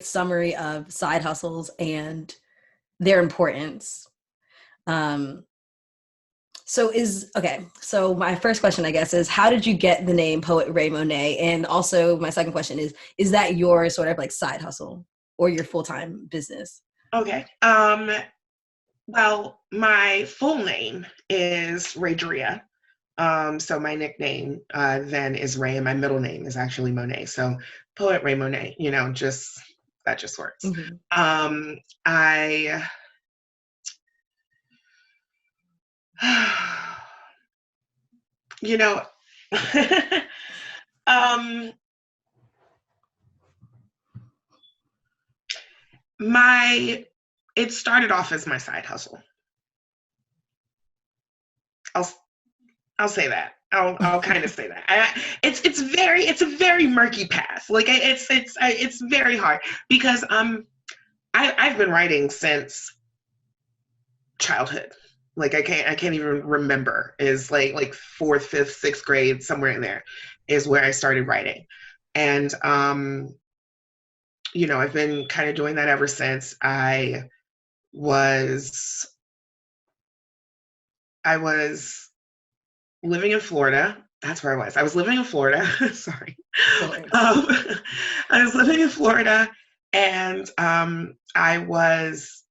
summary of side hustles and their importance. So my first question, I guess, is how did you get the name PoetRaeMonet? And also my second question is that your sort of like side hustle or your full-time business? Okay. Well, my full name is Rae'Drea. So my nickname then is Ray, and my middle name is actually Monet. So PoetRaeMonet, that just works. Mm-hmm. I you know, um, it started off as my side hustle. I'll say that. I'll kind of say that. It's a very murky path. Like it's very hard because I've been writing since childhood. Like I can't even remember. Is like fourth, fifth, sixth grade, somewhere in there is where I started writing. And I've been kind of doing that ever since. I was living in Florida. That's where I was. I was living in Florida. Sorry. I was living in Florida, and I was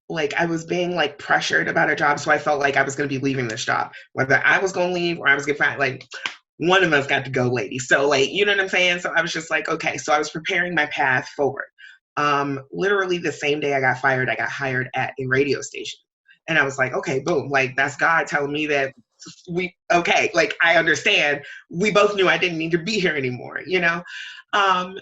being like pressured about a job, so I felt like I was going to be leaving this job, whether I was going to leave or I was going to find like one of us got to go, lady. So like, you know what I'm saying? So I was just like, okay. So I was preparing my path forward. Literally the same day I got fired, I got hired at a radio station. And I was like, okay, boom, like that's God telling me that like I understand. We both knew I didn't need to be here anymore,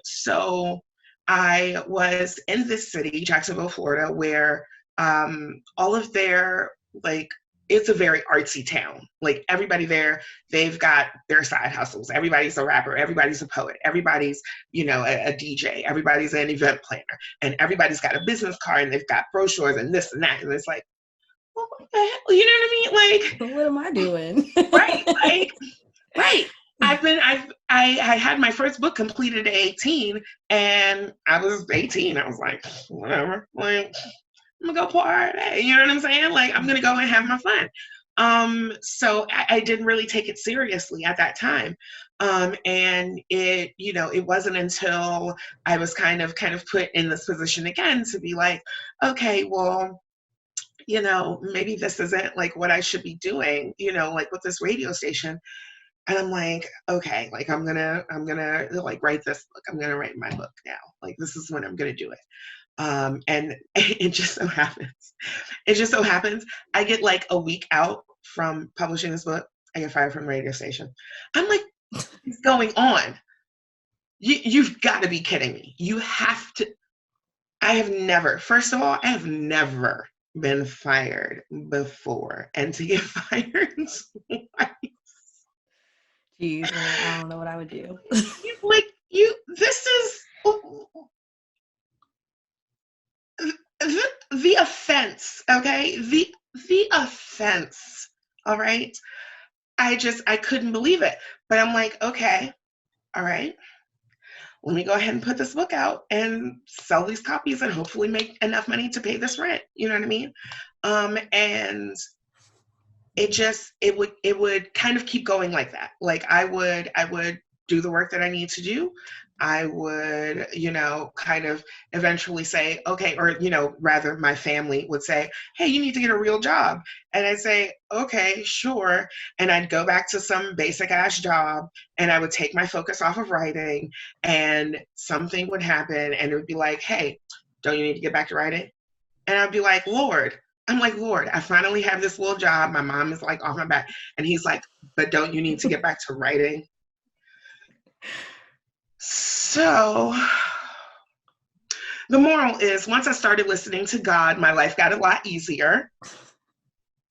So I was in this city, Jacksonville, Florida, where all of their like it's a very artsy town. Like everybody there, they've got their side hustles. Everybody's a rapper, everybody's a poet, everybody's, a DJ, everybody's an event planner, and everybody's got a business card and they've got brochures and this and that. And it's like, well, what the hell? You know what I mean? Like, what am I doing? Right. Like, right. I had my first book completed at 18, and I was 18. I was like, whatever. Like, I'm gonna go party. You know what I'm saying? Like, I'm gonna go and have my fun. So I didn't really take it seriously at that time. And it wasn't until I was kind of put in this position again to be like, okay, well, maybe this isn't like what I should be doing, like with this radio station. And I'm like, okay, like I'm gonna like write this book. I'm gonna write my book now. Like this is when I'm gonna do it. And it just so happens, I get like a week out from publishing this book, I get fired from the radio station. I'm like, what's going on? You've got to be kidding me. You have to. First of all, I have never been fired before, and to get fired twice. Jeez, I don't know what I would do. This is the offense, okay? The offense, all right? I couldn't believe it. But I'm like, okay, all right. Let me go ahead and put this book out and sell these copies and hopefully make enough money to pay this rent. You know what I mean? And it would kind of keep going like that. Like I would do the work that I need to do. I would, kind of eventually say, okay, or, rather my family would say, hey, you need to get a real job. And I'd say, okay, sure. And I'd go back to some basic ass job and I would take my focus off of writing and something would happen and it would be like, hey, don't you need to get back to writing? And I'd be like, Lord, I finally have this little job. My mom is like off my back. And he's like, but don't you need to get back to writing? So the moral is once I started listening to God, my life got a lot easier.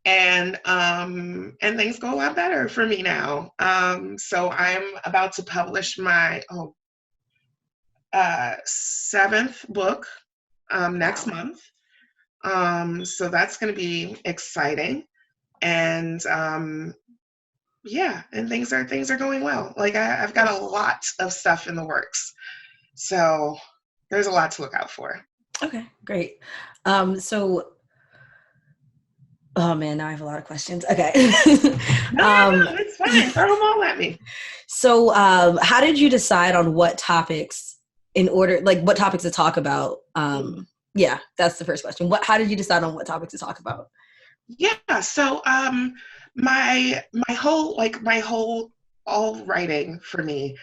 And things go a lot better for me now. So I'm about to publish my 7th book next month. So that's going to be exciting. And and things are going well. Like I've got a lot of stuff in the works. So there's a lot to look out for. Okay, great. So, oh man, now I have a lot of questions. Okay. No, it's fine. Throw them all at me. So, how did you decide on what topics what topics to talk about? Yeah, that's the first question. How did you decide on what topics to talk about? Yeah. So, my whole all writing for me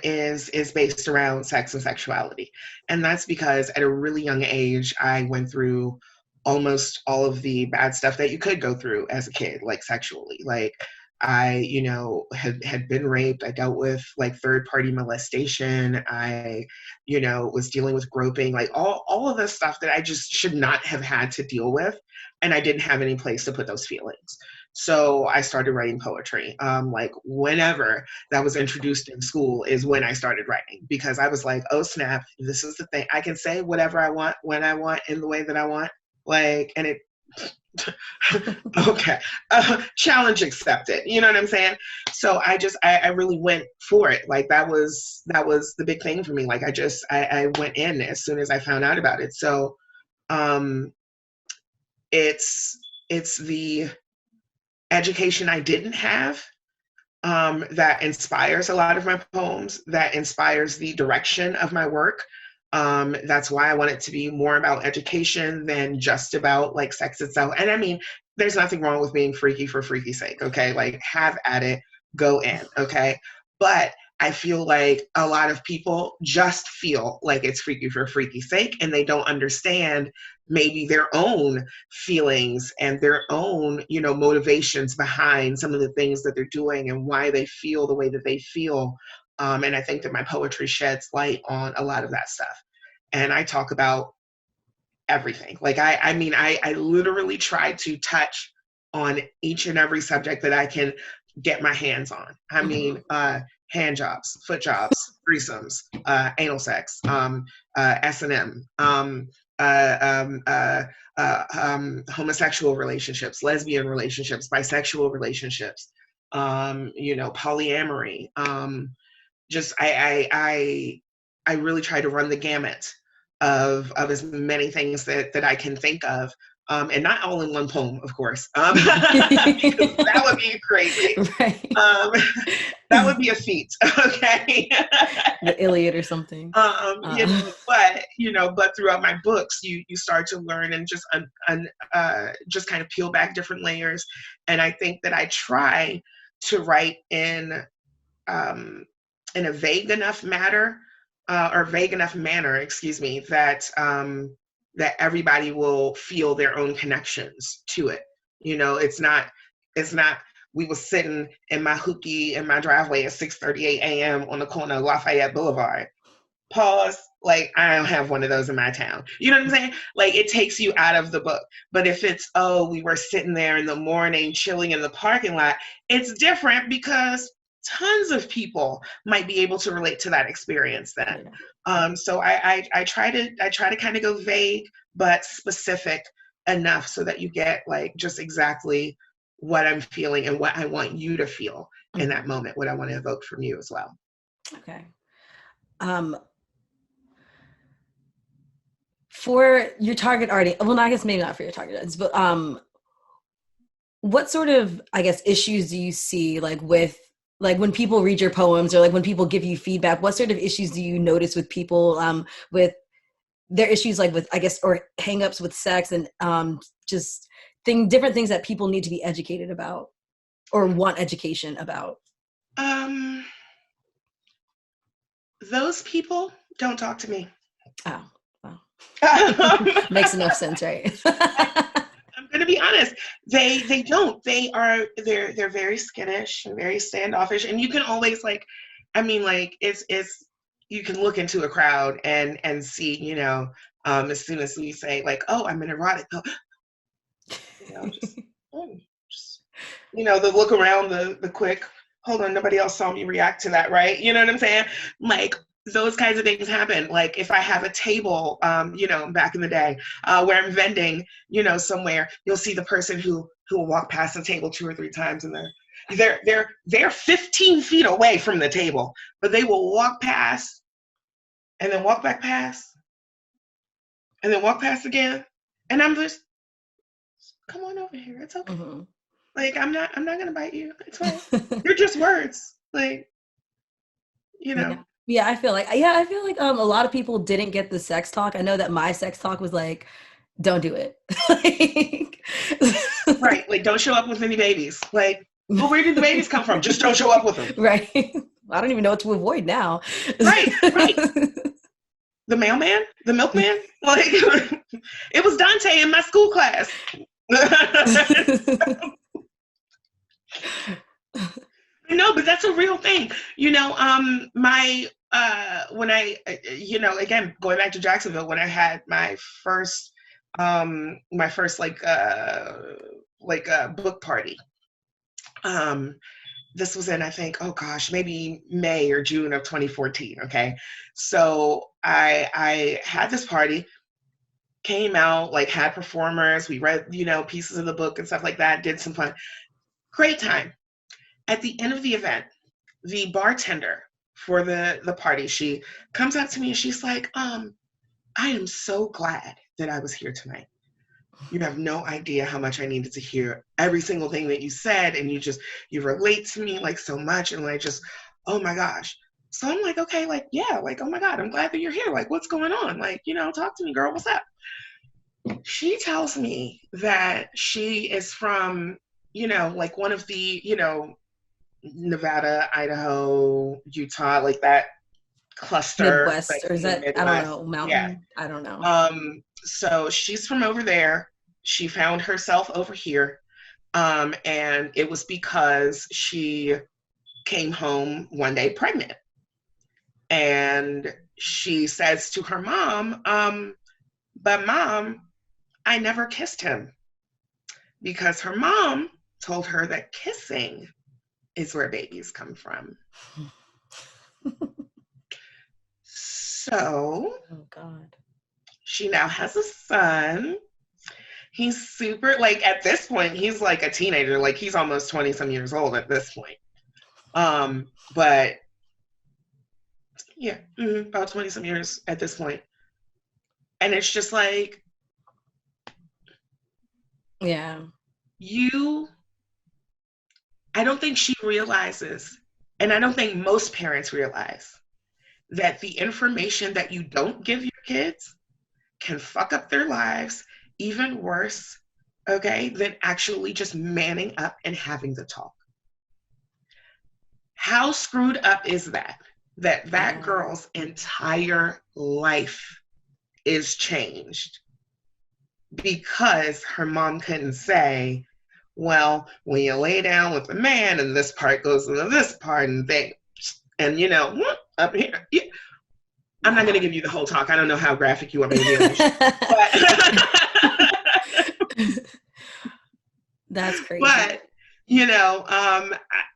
is based around sex and sexuality, and that's because at a really young age I went through almost all of the bad stuff that you could go through as a kid, like sexually. Like I, had been raped. I dealt with like third party molestation. I, was dealing with groping, like all of the stuff that I just should not have had to deal with, and I didn't have any place to put those feelings. So I started writing poetry. Like whenever that was introduced in school is when I started writing, because I was like, oh snap, this is the thing. I can say whatever I want, when I want, in the way that I want. Like, and it, okay, challenge accepted. You know what I'm saying? So I really went for it. Like that was the big thing for me. Like I went in as soon as I found out about it. So, it's the education I didn't have that inspires a lot of my poems, that inspires the direction of my work. That's why I want it to be more about education than just about like sex itself. And I mean, there's nothing wrong with being freaky for freaky's sake, okay? Like have at it, go in, okay? But I feel like a lot of people just feel like it's freaky for freaky's sake, and they don't understand maybe their own feelings and their own, motivations behind some of the things that they're doing and why they feel the way that they feel. And I think that my poetry sheds light on a lot of that stuff. And I talk about everything. Like, I literally try to touch on each and every subject that I can get my hands on. I mean, hand jobs, foot jobs, threesomes, anal sex, S&M, homosexual relationships, lesbian relationships, bisexual relationships, polyamory. I really try to run the gamut of as many things that I can think of. And not all in one poem, of course, because that would be crazy. Right. That would be a feat, okay? The Iliad or something. But throughout my books, you start to learn and just kind of peel back different layers. And I think that I try to write in a vague enough manner, excuse me, that everybody will feel their own connections to it. It's not, we were sitting in my hookah in my driveway at 6:38 a.m. on the corner of Lafayette Boulevard. Pause. Like, I don't have one of those in my town. You know what I'm saying? Like, it takes you out of the book. But if it's, we were sitting there in the morning, chilling in the parking lot, it's different because tons of people might be able to relate to that experience then. Yeah. So I try to kind of go vague but specific enough so that you get like just exactly what I'm feeling and what I want you to feel in that moment, what I want to evoke from you as well. Okay. For your target audience, well, I guess maybe not for your target audience, but what sort of, I guess, issues do you see with when people read your poems or like when people give you feedback? What sort of issues do you notice with people with their issues, like with, I guess, or hangups with sex and just different things that people need to be educated about or want education about? Those people don't talk to me. Oh, wow. Makes enough sense, right? I'm going to be honest. They don't. They're very skittish and very standoffish. And you can always it's you can look into a crowd and see, as soon as we say like, oh, I'm an erotic, the look around, the quick, hold on, nobody else saw me react to that, right? You know what I'm saying? Like, those kinds of things happen. Like if I have a table, back in the day, where I'm vending, somewhere, you'll see the person who will walk past the table 2 or 3 times and they're 15 feet away from the table, but they will walk past and then walk back past and then walk past again. And I'm just, come on over here. It's okay. Mm-hmm. Like, I'm not gonna bite you. It's fine. They're just words. Like, you know. Yeah, I feel like a lot of people didn't get the sex talk. I know that my sex talk was like, don't do it. Right. Like, don't show up with any babies. Like, well, where did the babies come from? Just don't show up with them. Right. I don't even know what to avoid now. Right. The mailman? The milkman? Like, it was Dante in my school class. No, but that's a real thing. When I, again, going back to Jacksonville, when I had my first book party. This was in, I think, oh gosh, maybe May or June of 2014. Okay. So I had this party, came out, like, had performers. We read, pieces of the book and stuff like that, did some fun. Great time. At the end of the event, the bartender for the party, she comes up to me and she's like, I am so glad that I was here tonight. You have no idea how much I needed to hear every single thing that you said. And you relate to me like so much. And like, just, oh my gosh. So I'm like, okay, like, yeah, like, oh my God, I'm glad that you're here. Like, what's going on? Like, talk to me, girl, what's up? She tells me that she is from, like one of the, Nevada, Idaho, Utah, like that cluster. Midwest, like, or is that, Midwest. I don't know, mountain? Yeah. I don't know. So she's from over there. She found herself over here. And it was because she came home one day pregnant. And she says to her mom, but Mom, I never kissed him. Because her mom told her that kissing is where babies come from. So, oh God. She now has a son. He's super, like, at this point, he's like a teenager. Like, he's almost 20 some years old at this point. But yeah, about 20 some years at this point. And it's just like, yeah, I don't think she realizes, and I don't think most parents realize, that the information that you don't give your kids can fuck up their lives even worse, okay, than actually just manning up and having the talk. How screwed up is that? That girl's entire life is changed because her mom couldn't say, well, when you lay down with a man and this part goes into this part and up here. Yeah. I'm not going to give you the whole talk. I don't know how graphic you want me to do. That's crazy. But,